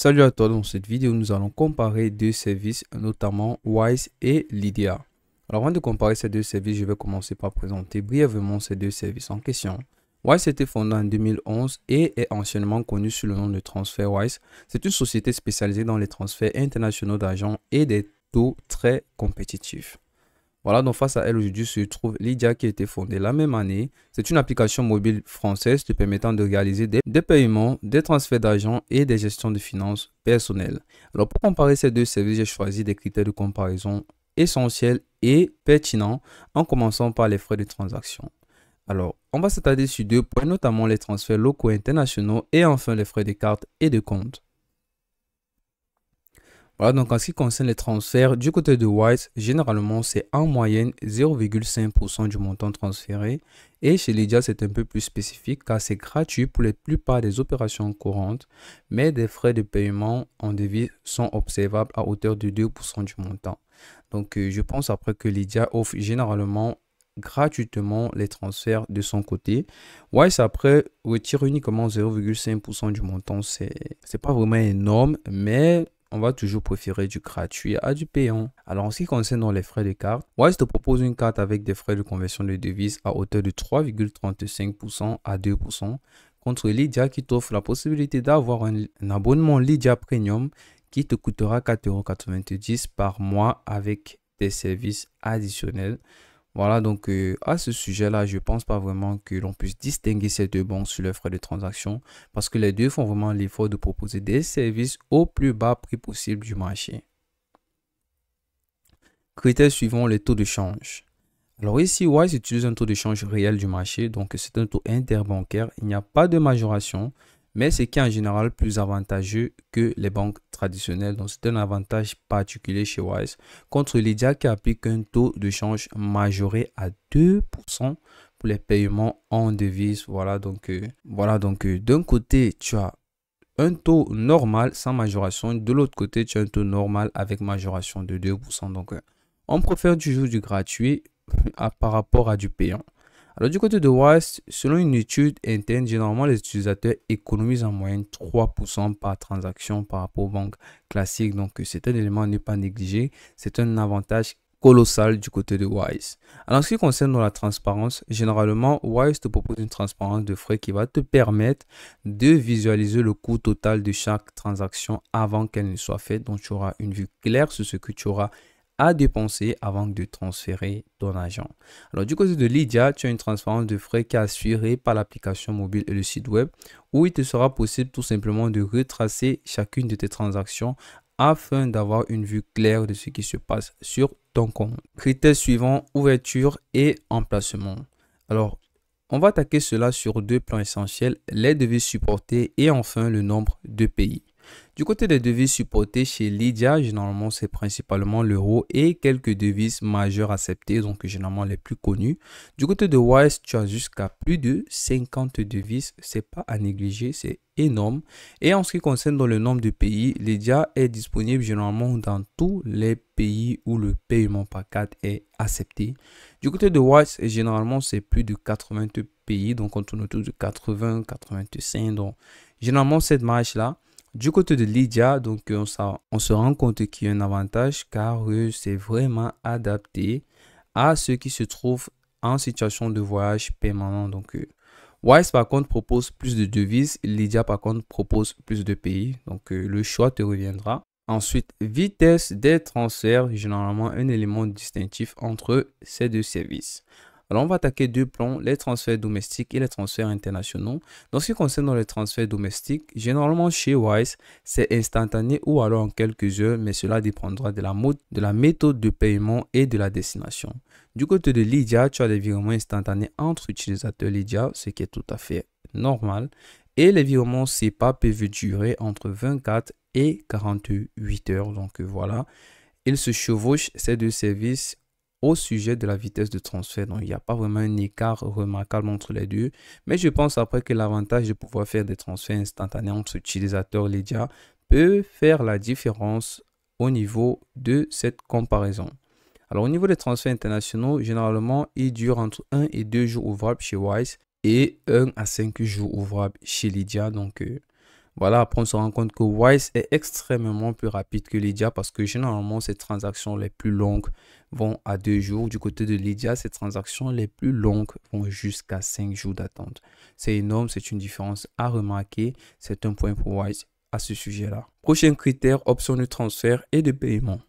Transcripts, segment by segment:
Salut à toi, dans cette vidéo, nous allons comparer deux services, notamment Wise et Lydia. Alors avant de comparer ces deux services, je vais commencer par présenter brièvement ces deux services en question. Wise a été fondé en 2011 et est anciennement connu sous le nom de TransferWise. C'est une société spécialisée dans les transferts internationaux d'argent et des taux très compétitifs. Voilà, donc face à elle aujourd'hui se trouve Lydia qui a été fondée la même année. C'est une application mobile française te permettant de réaliser des paiements, des transferts d'argent et des gestions de finances personnelles. Alors pour comparer ces deux services, j'ai choisi des critères de comparaison essentiels et pertinents en commençant par les frais de transaction. Alors, on va s'attarder sur deux points, notamment les transferts locaux et internationaux et enfin les frais de carte et de compte. Voilà, donc en ce qui concerne les transferts, du côté de Wise, généralement, c'est en moyenne 0,5% du montant transféré. Et chez Lydia, c'est un peu plus spécifique car c'est gratuit pour la plupart des opérations courantes, mais des frais de paiement en devise sont observables à hauteur de 2% du montant. Donc, je pense après que Lydia offre généralement gratuitement les transferts de son côté. Wise après retire uniquement 0,5% du montant. C'est pas vraiment énorme, mais on va toujours préférer du gratuit à du payant. Alors, en ce qui concerne les frais de carte, Wise te propose une carte avec des frais de conversion de devises à hauteur de 3,35% à 2%, contre Lydia qui t'offre la possibilité d'avoir un abonnement Lydia Premium qui te coûtera 4,90 € par mois avec des services additionnels. Voilà, donc à ce sujet-là, je ne pense pas vraiment que l'on puisse distinguer ces deux banques sur les frais de transaction parce que les deux font vraiment l'effort de proposer des services au plus bas prix possible du marché. Critères suivants, les taux de change. Alors ici, Wise utilise un taux de change réel du marché, donc c'est un taux interbancaire. Il n'y a pas de majoration, mais c'est qui est en général plus avantageux que les banques traditionnelles. Donc c'est un avantage particulier chez Wise. Contre Lydia qui applique un taux de change majoré à 2% pour les paiements en devises. Voilà donc, d'un côté, tu as un taux normal sans majoration. De l'autre côté, tu as un taux normal avec majoration de 2%. Donc, on préfère toujours du gratuit par rapport à du payant. Alors du côté de Wise, selon une étude interne, généralement les utilisateurs économisent en moyenne 3% par transaction par rapport aux banques classiques. Donc c'est un élément à ne pas négliger. C'est un avantage colossal du côté de Wise. Alors en ce qui concerne la transparence, généralement Wise te propose une transparence de frais qui va te permettre de visualiser le coût total de chaque transaction avant qu'elle ne soit faite. Donc tu auras une vue claire sur ce que tu auras à dépenser avant de transférer ton argent. Alors du côté de Lydia, tu as une transparence de frais qui est assurée par l'application mobile et le site web où il te sera possible tout simplement de retracer chacune de tes transactions afin d'avoir une vue claire de ce qui se passe sur ton compte. Critères suivants, ouverture et emplacement. Alors, on va attaquer cela sur deux plans essentiels, les devises supportées et enfin le nombre de pays. Du côté des devises supportées chez Lydia, généralement c'est principalement l'euro et quelques devises majeures acceptées, donc généralement les plus connues. Du côté de Wise, tu as jusqu'à plus de 50 devises, c'est pas à négliger, c'est énorme. Et en ce qui concerne dans le nombre de pays, Lydia est disponible généralement dans tous les pays où le paiement par carte est accepté. Du côté de Wise, généralement c'est plus de 80 pays, donc on tourne autour de 80, 85, donc généralement cette marge-là. Du côté de Lydia, donc on se rend compte qu'il y a un avantage car c'est vraiment adapté à ceux qui se trouvent en situation de voyage permanent. Donc Wise par contre propose plus de devises, Lydia par contre propose plus de pays. Donc le choix te reviendra. Ensuite, vitesse des transferts, généralement un élément distinctif entre ces deux services. Alors, on va attaquer deux plans, les transferts domestiques et les transferts internationaux. Dans ce qui concerne les transferts domestiques, généralement chez Wise, c'est instantané ou alors en quelques heures, mais cela dépendra de la méthode de paiement et de la destination. Du côté de Lydia, tu as des virements instantanés entre utilisateurs Lydia, ce qui est tout à fait normal. Et les virements SEPA peuvent durer entre 24 et 48 heures. Donc voilà, ils se chevauchent ces deux services au sujet de la vitesse de transfert. Donc, il n'y a pas vraiment un écart remarquable entre les deux. Mais je pense après que l'avantage de pouvoir faire des transferts instantanés entre utilisateurs Lydia peut faire la différence au niveau de cette comparaison. Alors, au niveau des transferts internationaux, généralement, ils durent entre 1 et 2 jours ouvrables chez Wise et 1 à 5 jours ouvrables chez Lydia. Donc, Voilà, après on se rend compte que Wise est extrêmement plus rapide que Lydia parce que généralement ces transactions les plus longues vont à 2 jours. Du côté de Lydia, ces transactions les plus longues vont jusqu'à 5 jours d'attente. C'est énorme, c'est une différence à remarquer. C'est un point pour Wise à ce sujet-là. Prochain critère, option de transfert et de paiement.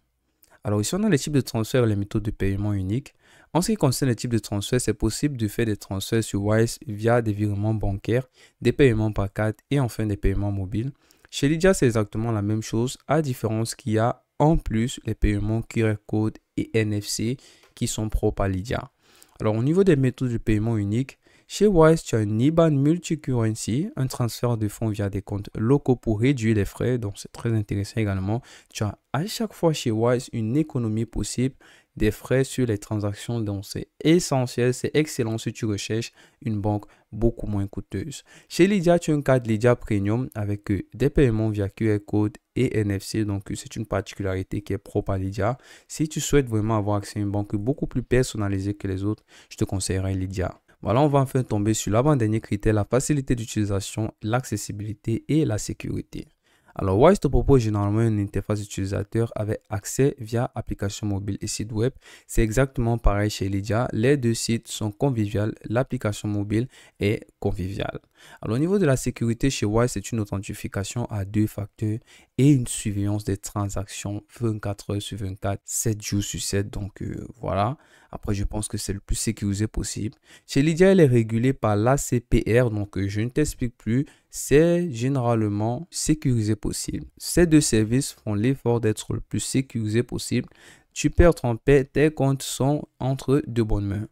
Alors ici, on a les types de transfert et les méthodes de paiement uniques. En ce qui concerne les types de transfert, c'est possible de faire des transferts sur Wise via des virements bancaires, des paiements par carte et enfin des paiements mobiles. Chez Lydia, c'est exactement la même chose, à différence qu'il y a en plus les paiements QR code et NFC qui sont propres à Lydia. Alors au niveau des méthodes de paiement uniques, chez Wise, tu as un IBAN multi-currency, un transfert de fonds via des comptes locaux pour réduire les frais, donc c'est très intéressant également. Tu as à chaque fois chez Wise une économie possible des frais sur les transactions, donc c'est essentiel, c'est excellent si tu recherches une banque beaucoup moins coûteuse. Chez Lydia, tu as une carte Lydia Premium avec des paiements via QR code et NFC, donc c'est une particularité qui est propre à Lydia. Si tu souhaites vraiment avoir accès à une banque beaucoup plus personnalisée que les autres, je te conseillerais Lydia. Voilà, on va enfin tomber sur l'avant-dernier critère, la facilité d'utilisation, l'accessibilité et la sécurité. Alors, Wise te propose généralement une interface utilisateur avec accès via application mobile et site web. C'est exactement pareil chez Lydia. Les deux sites sont conviviaux. L'application mobile est conviviale. Alors, au niveau de la sécurité, chez Wise, c'est une authentification à 2 facteurs et une surveillance des transactions 24 heures sur 24, 7 jours sur 7. Donc, voilà. Après, je pense que c'est le plus sécurisé possible. Chez Lydia, elle est régulée par l'ACPR. Donc, je ne t'explique plus. C'est généralement sécurisé possible. Ces deux services font l'effort d'être le plus sécurisé possible. Tu perds ton paix, tes comptes sont entre de bonnes mains.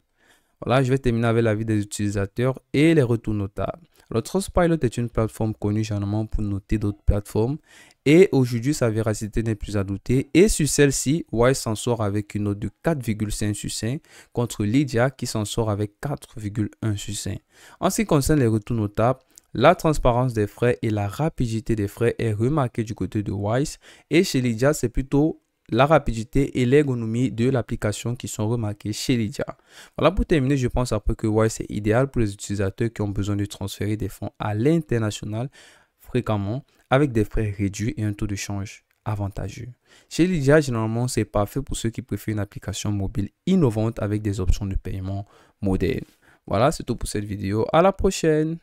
Voilà, je vais terminer avec l'avis des utilisateurs et les retours notables. Alors, Trustpilot est une plateforme connue généralement pour noter d'autres plateformes. Et aujourd'hui, sa véracité n'est plus à douter. Et sur celle-ci, Wise s'en sort avec une note de 4,5 sur 5 contre Lydia qui s'en sort avec 4,1 sur 5. En ce qui concerne les retours notables, la transparence des frais et la rapidité des frais est remarquée du côté de Wise. Et chez Lydia, c'est plutôt la rapidité et l'ergonomie de l'application qui sont remarquées chez Lydia. Voilà, pour terminer, je pense après que Wise est idéal pour les utilisateurs qui ont besoin de transférer des fonds à l'international fréquemment avec des frais réduits et un taux de change avantageux. Chez Lydia, généralement, c'est parfait pour ceux qui préfèrent une application mobile innovante avec des options de paiement modernes. Voilà, c'est tout pour cette vidéo. À la prochaine!